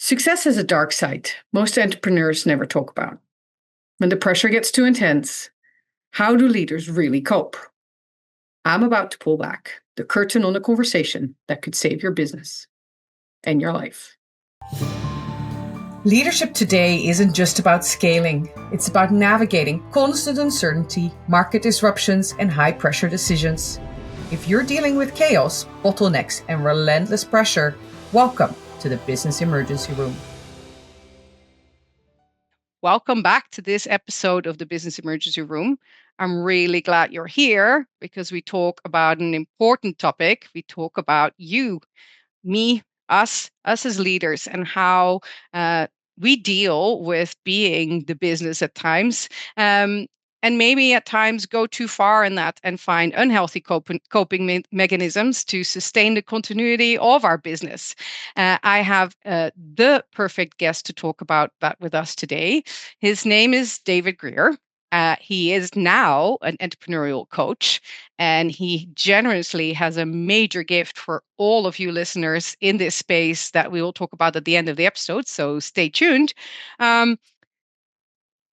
Success has a dark side most entrepreneurs never talk about. When the pressure gets too intense, how do leaders really cope? I'm about to pull back the curtain on a conversation that could save your business and your life. Leadership today isn't just about scaling. It's about navigating constant uncertainty, market disruptions, and high-pressure decisions. If you're dealing with chaos, bottlenecks, and relentless pressure, welcome to the Business Emergency Room. Welcome back to this episode of the Business Emergency Room. I'm really glad you're here because we talk about an important topic. We talk about you, me, us as leaders, and how we deal with being the business at times. And maybe at times go too far in that and find unhealthy coping mechanisms to sustain the continuity of our business. I have the perfect guest to talk about that with us today. His name is David Greer. He is now an entrepreneurial coach, and he generously has a major gift for all of you listeners in this space that we will talk about at the end of the episode. So stay tuned.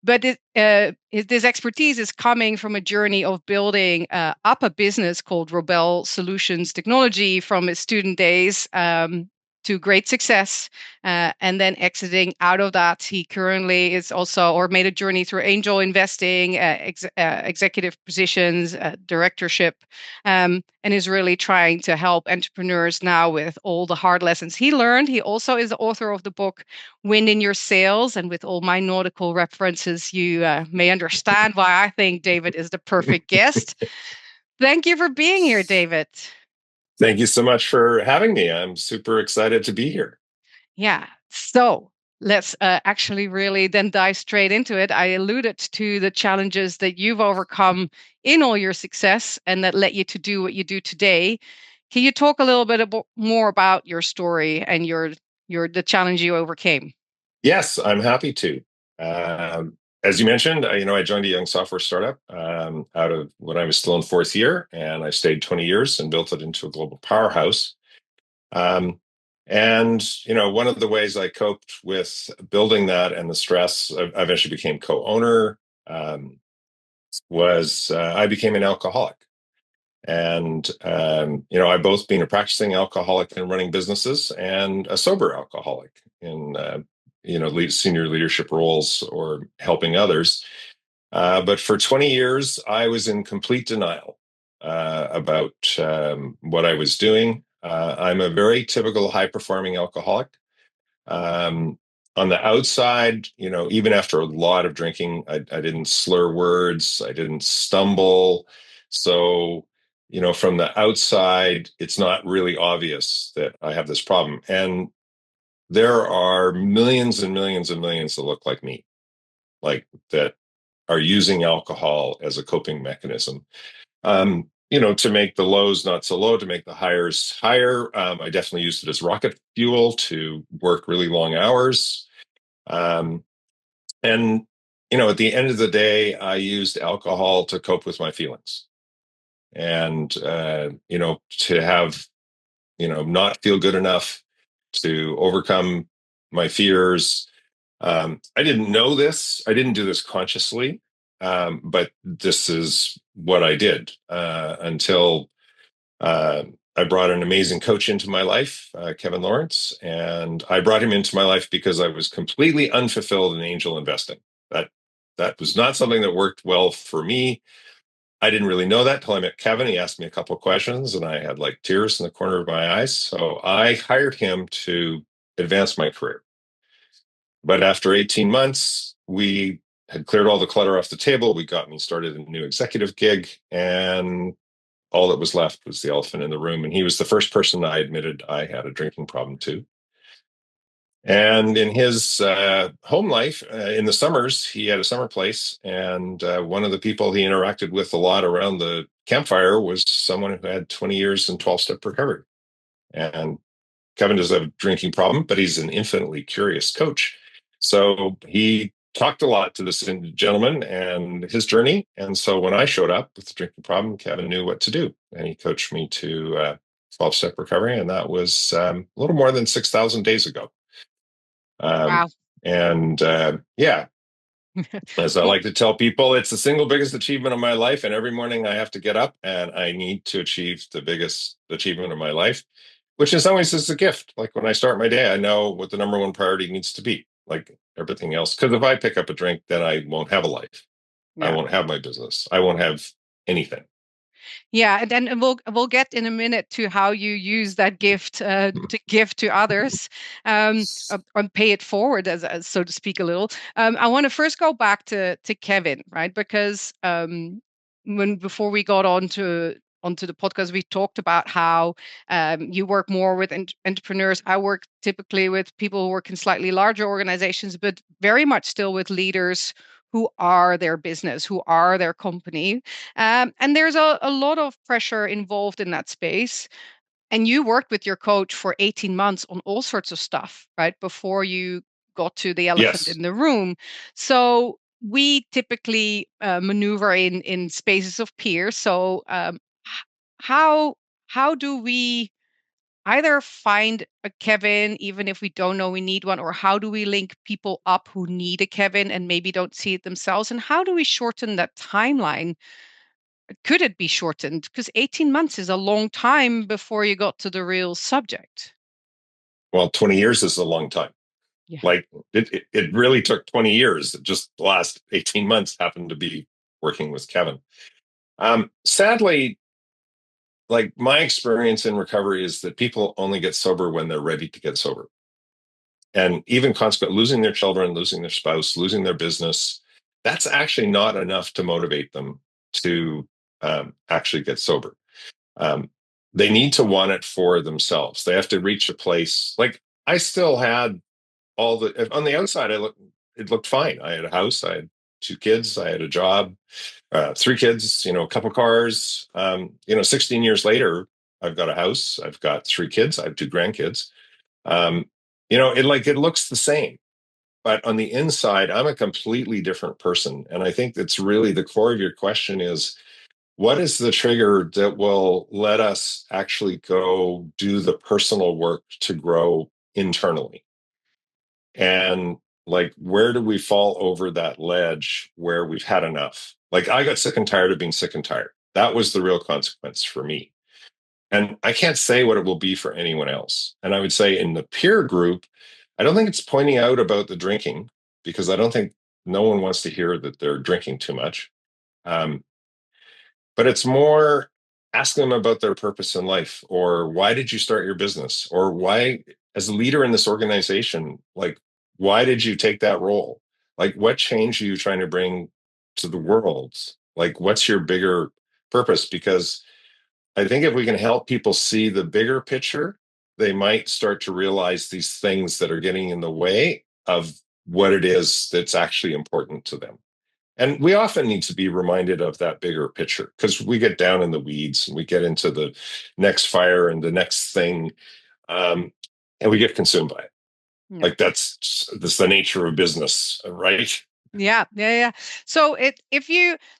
But this expertise is coming from a journey of building up a business called Robel Solutions Technology from his student days to great success, and then exiting out of that. He currently is also, or made a journey through angel investing, executive positions, directorship, and is really trying to help entrepreneurs now with all the hard lessons he learned. He also is the author of the book Wind in Your Sails, and with all my nautical references, you may understand why I think David is the perfect guest. Thank you for being here, David. Thank you so much for having me. I'm super excited to be here. Yeah. So let's actually really then dive straight into it. I alluded to the challenges that you've overcome in all your success and that led you to do what you do today. Can you talk a little bit more about your story and the challenge you overcame? Yes, I'm happy to. As you mentioned, I joined a young software startup out of when I was still in fourth year, and I stayed 20 years and built it into a global powerhouse. And one of the ways I coped with building that and the stress, I eventually became co-owner, was I became an alcoholic. And, I both been a practicing alcoholic and running businesses and a sober alcoholic in, senior leadership roles or helping others. But for 20 years, I was in complete denial about what I was doing. I'm a very typical high-performing alcoholic. On the outside, even after a lot of drinking, I didn't slur words, I didn't stumble. So, from the outside, it's not really obvious that I have this problem. And there are millions and millions and millions that look like me, like that are using alcohol as a coping mechanism. To make the lows not so low, to make the highs higher. I definitely used it as rocket fuel to work really long hours. And, at the end of the day, I used alcohol to cope with my feelings and, to have, not feel good enough to overcome my fears. I didn't know this. I didn't do this consciously. But this is what I did until I brought an amazing coach into my life, Kevin Lawrence, and I brought him into my life because I was completely unfulfilled in angel investing. That was not something that worked well for me. I didn't really know that until I met Kevin. He asked me a couple of questions, and I had like tears in the corner of my eyes. So I hired him to advance my career. But after 18 months, we had cleared all the clutter off the table. We got me started in a new executive gig, and all that was left was the elephant in the room. And he was the first person I admitted I had a drinking problem to. And in his home life, in the summers, he had a summer place. And one of the people he interacted with a lot around the campfire was someone who had 20 years in 12-step recovery. And Kevin does have a drinking problem, but he's an infinitely curious coach. So he talked a lot to this gentleman and his journey. And so when I showed up with the drinking problem, Kevin knew what to do. And he coached me to 12-step recovery. And that was a little more than 6,000 days ago. Wow. And yeah, as I like to tell people, it's the single biggest achievement of my life. And every morning I have to get up and I need to achieve the biggest achievement of my life, which in some ways is a gift. Like when I start my day, I know what the number one priority needs to be, like everything else. Because if I pick up a drink, then I won't have a life. I Yeah. won't have my business. I won't have anything. Yeah, and then we'll get in a minute to how you use that gift to give to others, and pay it forward, as so to speak, a little. I want to first go back to Kevin, right? Because when before we got onto the podcast, we talked about how you work more with entrepreneurs. I work typically with people who work in slightly larger organizations, but very much still with leaders who are their business, who are their company. And there's a lot of pressure involved in that space. And you worked with your coach for 18 months on all sorts of stuff, right? Before you got to the elephant Yes. in the room. So we typically maneuver in spaces of peers. So how how do we either find a Kevin, even if we don't know we need one, or how do we link people up who need a Kevin and maybe don't see it themselves? And how do we shorten that timeline? Could it be shortened? Because 18 months is a long time before you got to the real subject. Well, 20 years is a long time. Yeah. Like it really took 20 years. Just the last 18 months happened to be working with Kevin. Sadly, like my experience in recovery is that people only get sober when they're ready to get sober. And even consequent losing their children, losing their spouse, losing their business, that's actually not enough to motivate them to actually get sober. Um, they need to want it for themselves. They have to reach a place. Like I still had all the on the outside. It looked fine. I had a house. I had 2 kids. I had a job. 3 kids. A couple cars. 16 years later, I've got a house. I've got 3 kids. I have 2 grandkids. Um, it looks the same, but on the inside, I'm a completely different person. And I think that's really the core of your question is what is the trigger that will let us actually go do the personal work to grow internally? And like, where do we fall over that ledge where we've had enough? Like, I got sick and tired of being sick and tired. That was the real consequence for me. And I can't say what it will be for anyone else. And I would say in the peer group, I don't think it's pointing out about the drinking because I don't think no one wants to hear that they're drinking too much. Um, but it's more asking them about their purpose in life or why did you start your business or why, as a leader in this organization, like, why did you take that role? Like, what change are you trying to bring to the world? Like, what's your bigger purpose? Because I think if we can help people see the bigger picture, they might start to realize these things that are getting in the way of what it is that's actually important to them. And we often need to be reminded of that bigger picture because we get down in the weeds and we get into the next fire and the next thing, and we get consumed by it. Yeah. Like that's the nature of business, right? Yeah. So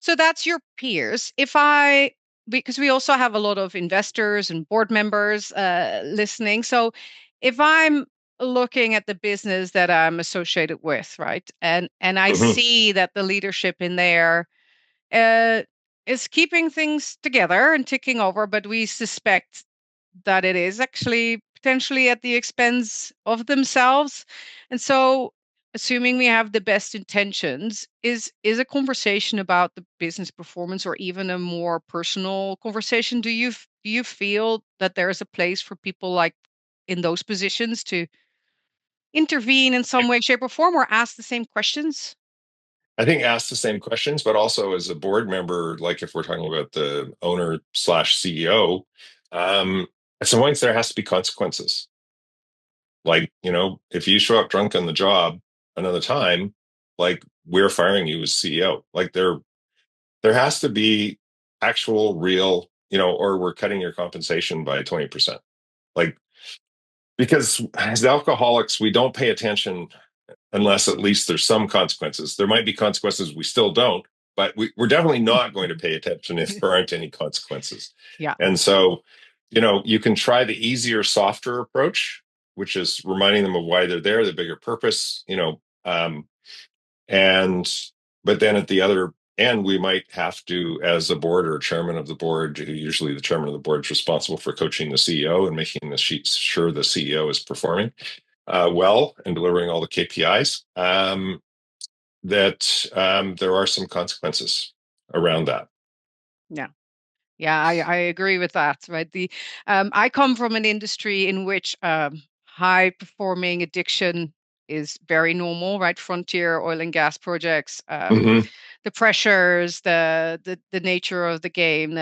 so that's your peers. Because we also have a lot of investors and board members listening. So if I'm looking at the business that I'm associated with, right, and I Mm-hmm. see that the leadership in there uh, is keeping things together and ticking over, but we suspect that it is actually potentially at the expense of themselves. And so, assuming we have the best intentions, is a conversation about the business performance or even a more personal conversation. Do you feel that there is a place for people like in those positions to intervene in some way, shape, or form, or ask the same questions? I think ask the same questions, but also as a board member, like if we're talking about the owner slash CEO, at some points there has to be consequences. Like, if you show up drunk on the job another time, like we're firing you as CEO. Like there has to be actual real, or we're cutting your compensation by 20%. Like, because as alcoholics, we don't pay attention unless at least there's some consequences. There might be consequences we still don't, but we're definitely not going to pay attention if there aren't any consequences. Yeah. And so, you can try the easier, softer approach, which is reminding them of why they're there, the bigger purpose, but then at the other end, we might have to, as a board or chairman of the board, usually the chairman of the board is responsible for coaching the CEO and making sure the CEO is performing well and delivering all the KPIs, that there are some consequences around that. Yeah. Yeah, I agree with that. Right. I come from an industry in which high performing addiction is very normal. Right, frontier oil and gas projects, the pressures, the nature of the game.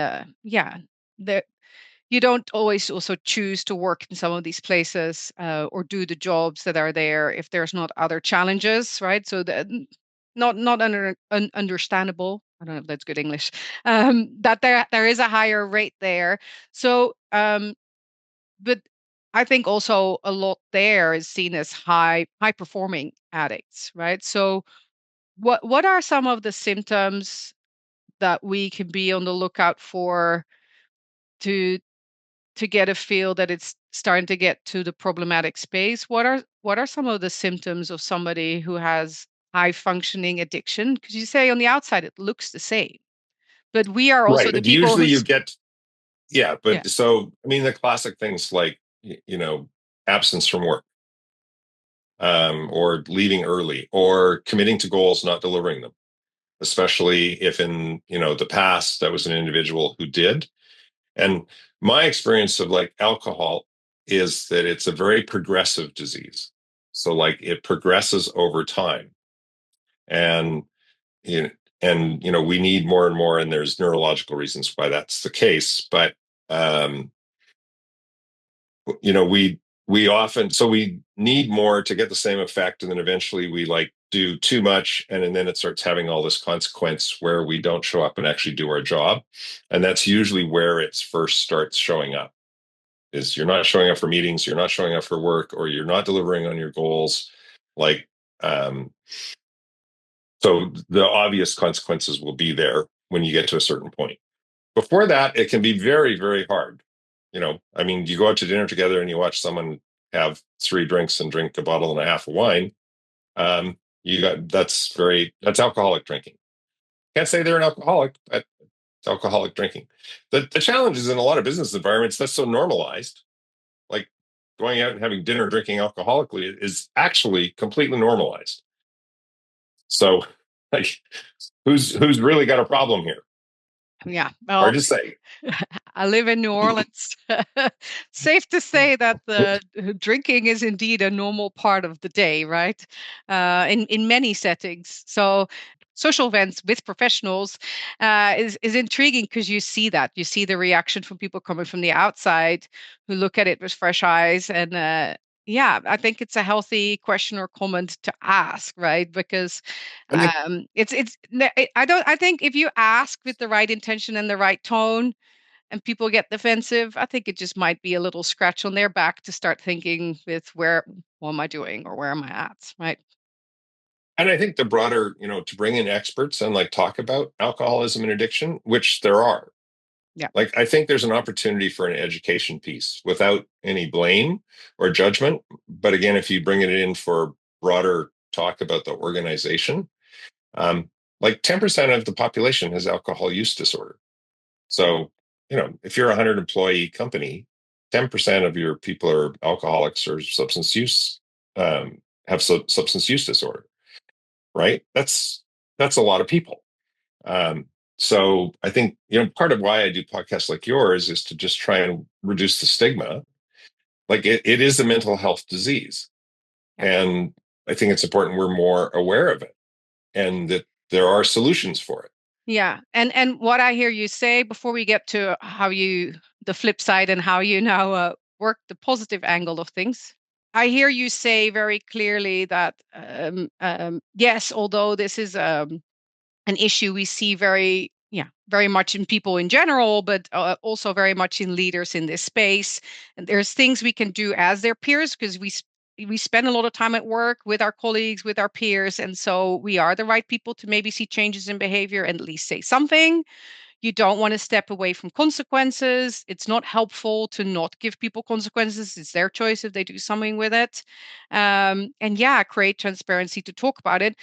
You don't always also choose to work in some of these places or do the jobs that are there if there's not other challenges. Right, so understandable. I don't know if that's good English. That there is a higher rate there. So, but I think also a lot there is seen as high performing addicts, right? So, what are some of the symptoms that we can be on the lookout for to get a feel that it's starting to get to the problematic space? What are some of the symptoms of somebody who has high functioning addiction? Because you say on the outside it looks the same, but we are also Right. the But people usually who's you get, yeah, so, I mean, the classic things like, absence from work, or leaving early, or committing to goals, not delivering them, especially if in, the past that was an individual who did. And my experience of like alcohol is that it's a very progressive disease. So like it progresses over time. And you know, we need more and more, and there's neurological reasons why that's the case. But um, we often, so we need more to get the same effect, and then eventually we like do too much, and then it starts having all this consequence where we don't show up and actually do our job. And that's usually where it first starts showing up, is you're not showing up for meetings, you're not showing up for work, or you're not delivering on your goals. Like, so the obvious consequences will be there when you get to a certain point. Before that, it can be very, very hard. I mean, you go out to dinner together and you watch someone have 3 drinks and drink a bottle and a half of wine. That's alcoholic drinking. Can't say they're an alcoholic, but it's alcoholic drinking. The challenge is in a lot of business environments that's so normalized. Like going out and having dinner drinking alcoholically is actually completely normalized. So, like, who's really got a problem here? yeah. Well, Hard to say. I live in New Orleans. Safe to say that the drinking is indeed a normal part of the day, right? In many settings. So social events with professionals is intriguing because you see the reaction from people coming from the outside who look at it with fresh eyes. And yeah, I think it's a healthy question or comment to ask, right? Because And I, I think if you ask with the right intention and the right tone and people get defensive, I think it just might be a little scratch on their back to start thinking with what am I doing or where am I at, right? and I think the broader, to bring in experts and like talk about alcoholism and addiction, which there are. Yeah. Like, I think there's an opportunity for an education piece without any blame or judgment. But again, if you bring it in for broader talk about the organization, like 10% of the population has alcohol use disorder. So, if you're a 100 employee company, 10% of your people are alcoholics or substance use, have substance use disorder, right? That's a lot of people. So I think, part of why I do podcasts like yours is to just try and reduce the stigma. Like it is a mental health disease. Yeah. And I think it's important we're more aware of it and that there are solutions for it. Yeah. And what I hear you say before we get to the flip side and how you now work the positive angle of things. I hear you say very clearly that yes, although this is an issue we see very much in people in general, but also very much in leaders in this space. And there's things we can do as their peers because we spend a lot of time at work with our colleagues, with our peers, and so we are the right people to maybe see changes in behavior and at least say something. You don't want to step away from consequences. It's not helpful to not give people consequences. It's their choice if they do something with it. And yeah, create transparency to talk about it.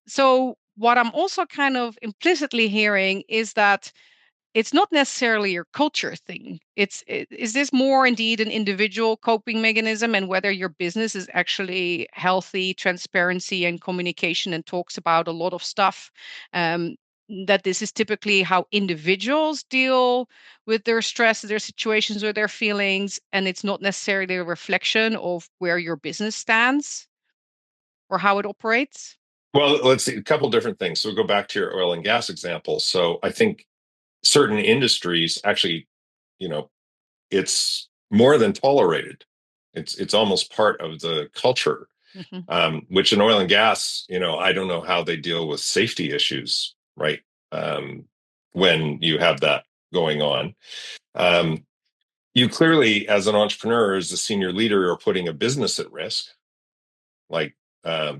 So what I'm also kind of implicitly hearing is that it's not necessarily your culture thing. Is this more indeed an individual coping mechanism, and whether your business is actually healthy, transparency and communication and talks about a lot of stuff, um, that this is typically how individuals deal with their stress, their situations or their feelings, and it's not necessarily a reflection of where your business stands or how it operates? Well, let's see a couple different things. So we'll go back to your oil and gas example. So I think certain industries actually, you know, it's more than tolerated. It's almost part of the culture. Hmm. Which in oil and gas, I don't know how they deal with safety issues, right? When you have that going on. You clearly, as an entrepreneur, as a senior leader, are putting a business at risk, like,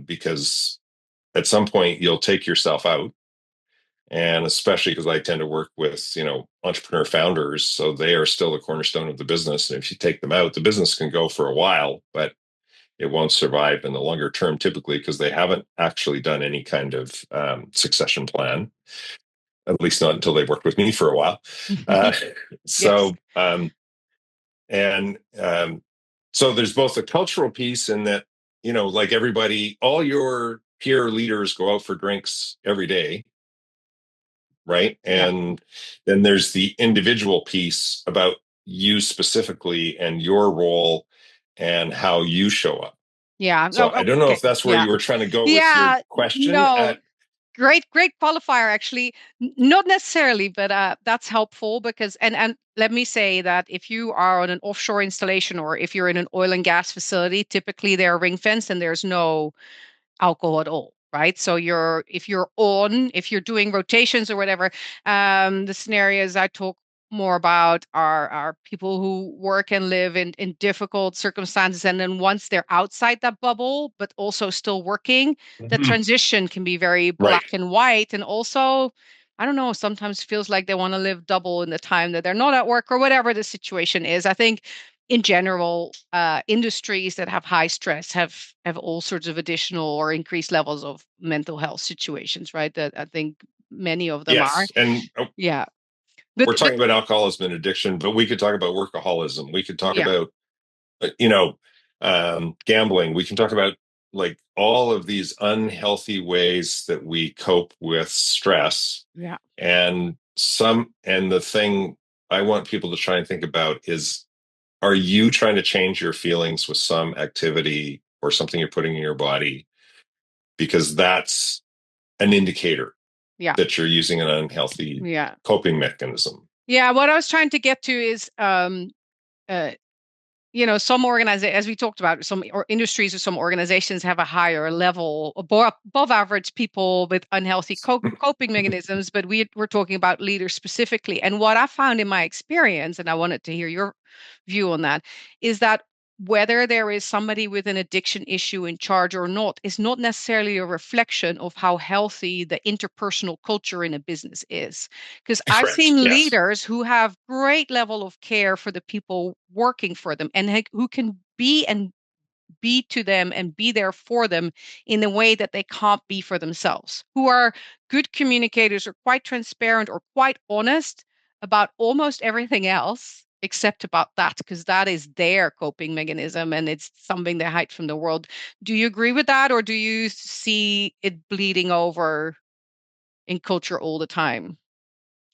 because at some point you'll take yourself out. And especially because I tend to work with, entrepreneur founders. So they are still the cornerstone of the business. And if you take them out, the business can go for a while, but it won't survive in the longer term, typically because they haven't actually done any kind of succession plan, at least not until they've worked with me for a while. Uh, Yes. so, and so there's both a cultural piece in that, like everybody, all your peer leaders go out for drinks every day, right? Yeah. And then there's the individual piece about you specifically and your role and how you show up. Yeah. So I Oh, don't know okay. if that's where Yeah. you were trying to go with your Yeah. question. No. Great qualifier, actually. Not necessarily, but that's helpful because, and let me say that if you are on an offshore installation or if you're in an oil and gas facility, typically they're ring fenced and there's no alcohol at all, right? So if you're doing rotations or whatever, the scenarios I talk more about are people who work and live in difficult circumstances, and then once they're outside that bubble but also still working, the Mhm. transition can be very Right. black and white, and also I don't know, sometimes feels like they want to live double in the time that they're not at work or whatever the situation is. I think in general, industries that have high stress have all sorts of additional or increased levels of mental health situations, right? That I think many of them are. Yes. And Yeah, we're but talking about alcoholism and addiction, but we could talk about workaholism. We could talk yeah, about, gambling. We can talk about like all of these unhealthy ways that we cope with stress. yeah, And the thing I want people to try and think about is, are you trying to change your feelings with some activity or something you're putting in your body? Because that's an indicator yeah, that you're using an unhealthy yeah, coping mechanism. yeah. What I was trying to get to is uh, some organizations, as we talked about, some industries or some organizations have a higher level, above average people with unhealthy coping mechanisms, but we're talking about leaders specifically. And what I found in my experience, and I wanted to hear your view on that, is that whether there is somebody with an addiction issue in charge or not is not necessarily a reflection of how healthy the interpersonal culture in a business is. Because I've Correct. seen Yes. leaders who have great level of care for the people working for them and who can be to them and be there for them in a way that they can't be for themselves, who are good communicators or quite transparent or quite honest about almost everything else except about that, because that is their coping mechanism and it's something they hide from the world. Do you agree with that, or do you see it bleeding over in culture all the time?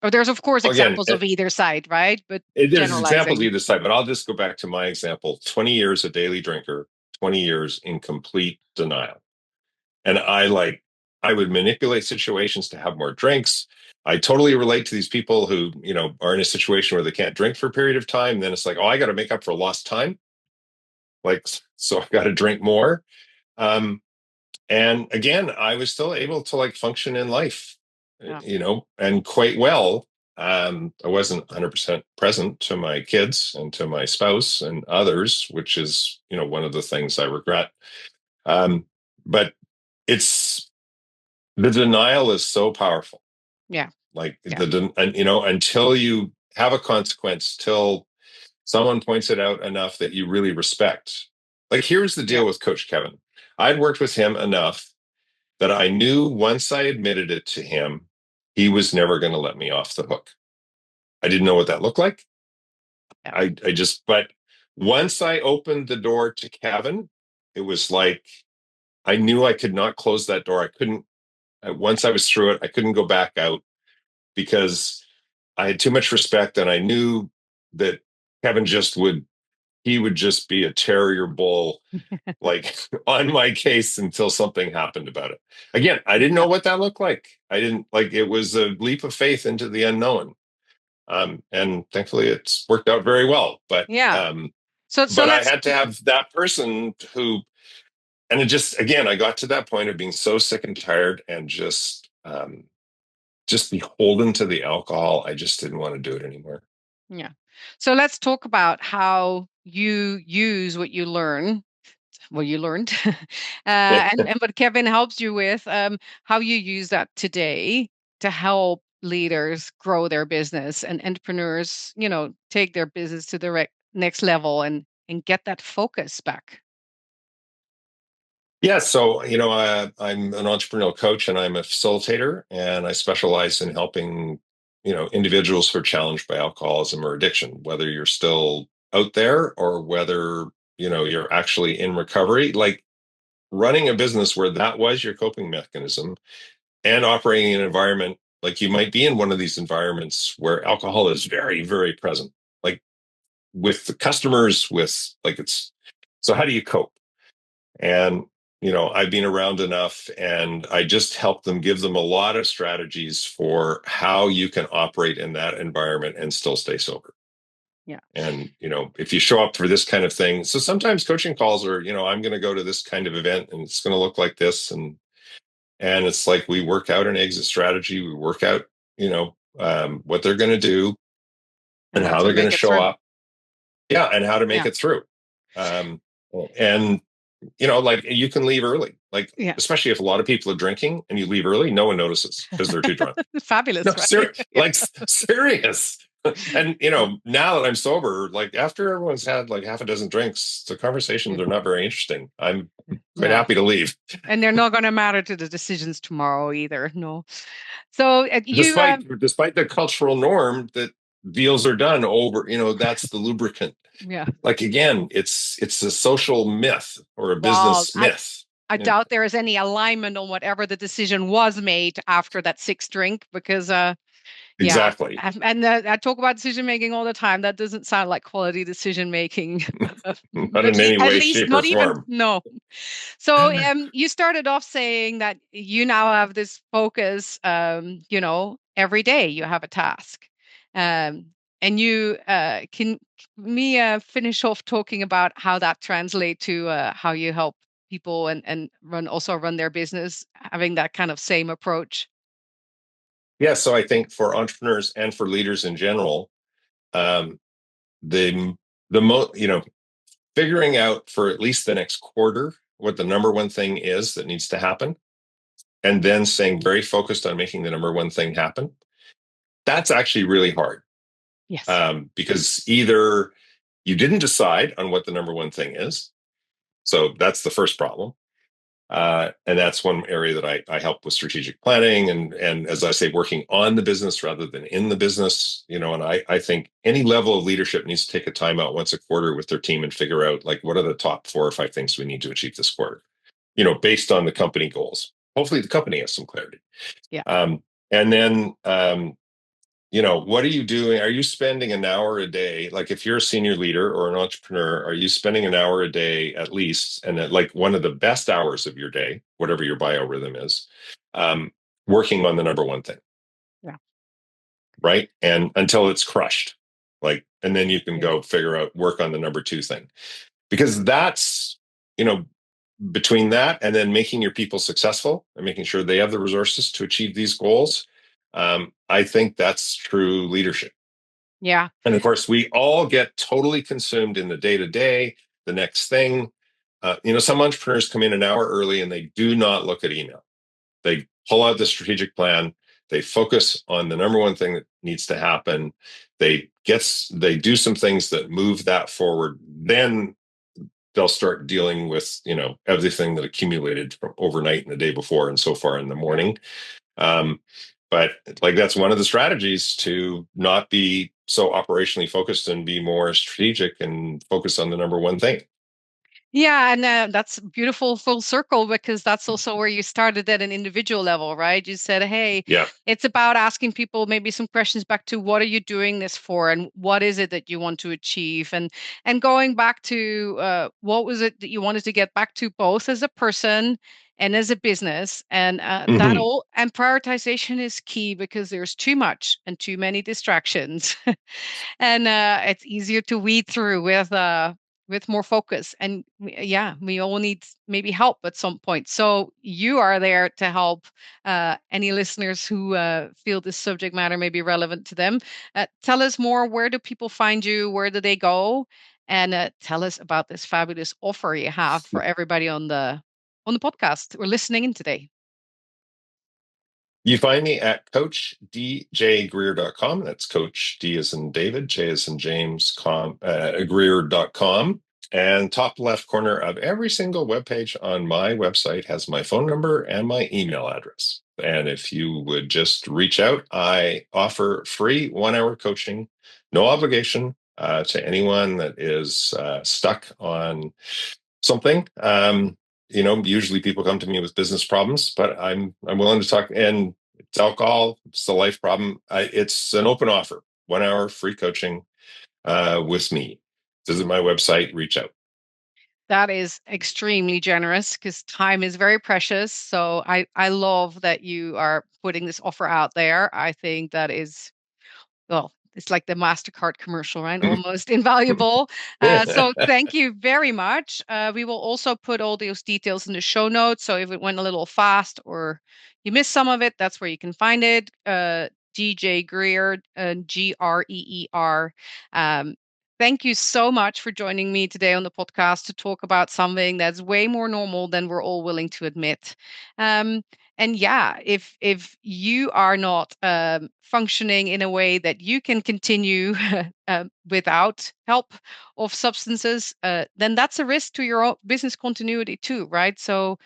Or there's of course Again, examples of either side, right? But there's examples generalizing. either side, but I'll just go back to my example. 20 years a daily drinker, 20 years in complete denial. And I would manipulate situations to have more drinks. I totally relate to these people who, are in a situation where they can't drink for a period of time. Then it's like, oh, I got to make up for lost time. Like, so I've got to drink more. Um, and again, I was still able to like function in life, Yeah. and quite well. I wasn't 100% present to my kids and to my spouse and others, which is, one of the things I regret. But it's the denial is so powerful. Yeah. Like Yeah. and until you have a consequence, till someone points it out enough that you really respect. Like, here's the deal with Coach Kevin. I'd worked with him enough that I knew once I admitted it to him, he was never going to let me off the hook. I didn't know what that looked like. Yeah. But once I opened the door to Kevin, it was like I knew I could not close that door. I couldn't, once I was through it, I couldn't go back out because I had too much respect, and I knew that Kevin he would just be a terrier bull, like on my case until something happened about it. Again, I didn't know what that looked like. I didn't like, it was a leap of faith into the unknown. And thankfully it's worked out very well. Yeah. So I let's had to have that person who, and it just, again, I got to that point of being so sick and tired and just beholden to the alcohol. I just didn't want to do it anymore. Yeah. So let's talk about how you use what you learned, and what Kevin helps you with, how you use that today to help leaders grow their business and entrepreneurs, take their business to the next level and get that focus back. Yeah, so I'm an entrepreneurial coach and I'm a facilitator, and I specialize in helping individuals who are challenged by alcoholism or addiction, whether you're still out there or whether you're actually in recovery. Like, running a business where that was your coping mechanism, and operating in an environment like you might be in one of these environments where alcohol is very, very present, like with the customers, so how do you cope? And, I've been around enough, and I just help them, give them a lot of strategies for how you can operate in that environment and still stay sober. Yeah. And, if you show up for this kind of thing, so sometimes coaching calls are, I'm going to go to this kind of event and it's going to look like this. And it's like, we work out an exit strategy. We work out, what they're going to do and how they're going to show up. Yeah. And how to make it through. And like, you can leave early, like, especially if a lot of people are drinking and you leave early, no one notices because they're too drunk. Fabulous. No, serious. And, now that I'm sober, like, after everyone's had like half a dozen drinks, the conversations are not very interesting. I'm quite happy to leave. And they're not going to matter to the decisions tomorrow either. No. So despite the cultural norm that deals are done over, that's the lubricant. Yeah. Like, again, it's a social myth or a business myth. I doubt there is any alignment on whatever the decision was made after that sixth drink, because exactly. Yeah. And I talk about decision making all the time. That doesn't sound like quality decision making. Not in any way, shape, or form. No. So you started off saying that you now have this focus. Every day you have a task, and you can me finish off talking about how that translates to how you help people and run their business, having that kind of same approach. Yeah, so I think for entrepreneurs and for leaders in general, the figuring out for at least the next quarter what the number one thing is that needs to happen, and then staying very focused on making the number one thing happen. That's actually really hard. Yes. Because either you didn't decide on what the number one thing is, so that's the first problem. And that's one area that I help with strategic planning and as I say, working on the business rather than in the business, and I think any level of leadership needs to take a time out once a quarter with their team and figure out, like, what are the top 4 or 5 things we need to achieve this quarter, based on the company goals. Hopefully the company has some clarity. Yeah. And then, what are you doing? Are you spending an hour a day? Like, if you're a senior leader or an entrepreneur, are you spending an hour a day at least, and like one of the best hours of your day, whatever your biorhythm is, working on the number one thing? Yeah. Right. And until it's crushed, and then you can go work on the number 2 thing, because that's, between that and then making your people successful and making sure they have the resources to achieve these goals. I think that's true leadership. Yeah. And of course, we all get totally consumed in the day-to-day, the next thing. Some entrepreneurs come in an hour early and they do not look at email. They pull out the strategic plan. They focus on the number one thing that needs to happen. They do some things that move that forward. Then they'll start dealing with, everything that accumulated from overnight and the day before and so far in the morning. But like, that's one of the strategies to not be so operationally focused and be more strategic and focus on the number one thing. Yeah, and that's beautiful full circle, because that's also where you started at an individual level, right? You said, hey, Yeah. it's about asking people maybe some questions back to what are you doing this for, and what is it that you want to achieve, and going back to what was it that you wanted to get back to, both as a person and as a business, and that all, and prioritization is key, because there's too much and too many distractions, and it's easier to weed through with more focus. And yeah, we all need maybe help at some point. So you are there to help any listeners who feel this subject matter may be relevant to them. Tell us more. Where do people find you? Where do they go? And tell us about this fabulous offer you have for everybody on the podcast or listening in today. You find me at coachdjgreer.com. That's Coach D as in David, J as in James, Greer.com. And top left corner of every single webpage on my website has my phone number and my email address. And if you would just reach out, I offer free 1-hour coaching, no obligation, to anyone that is stuck on something. Usually people come to me with business problems, but I'm willing to talk. And it's alcohol, it's the life problem. It's an open offer, 1 hour free coaching with me. Visit my website, reach out. That is extremely generous, because time is very precious. So I love that you are putting this offer out there. I think that is, well, it's like the MasterCard commercial, right? Almost invaluable. So thank you very much. We will also put all those details in the show notes. So if it went a little fast or you missed some of it, that's where you can find it. DJ Greer, Greer. Thank you so much for joining me today on the podcast to talk about something that's way more normal than we're all willing to admit. And yeah, if you are not functioning in a way that you can continue without help of substances, then that's a risk to your own business continuity too, right? So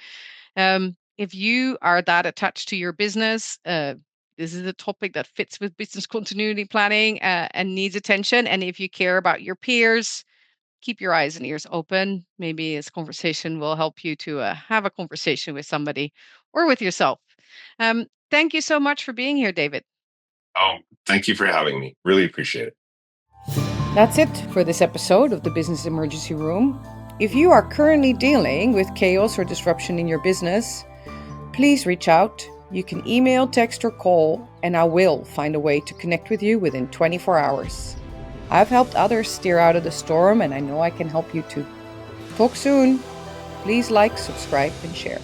if you are that attached to your business, this is a topic that fits with business continuity planning and needs attention. And if you care about your peers, keep your eyes and ears open. Maybe this conversation will help you to have a conversation with somebody or with yourself. Thank you so much for being here, David. Oh, thank you for having me. Really appreciate it. That's it for this episode of the Business Emergency Room. If you are currently dealing with chaos or disruption in your business, please reach out. You can email, text, or call, and I will find a way to connect with you within 24 hours. I've helped others steer out of the storm, and I know I can help you too. Talk soon. Please like, subscribe, and share.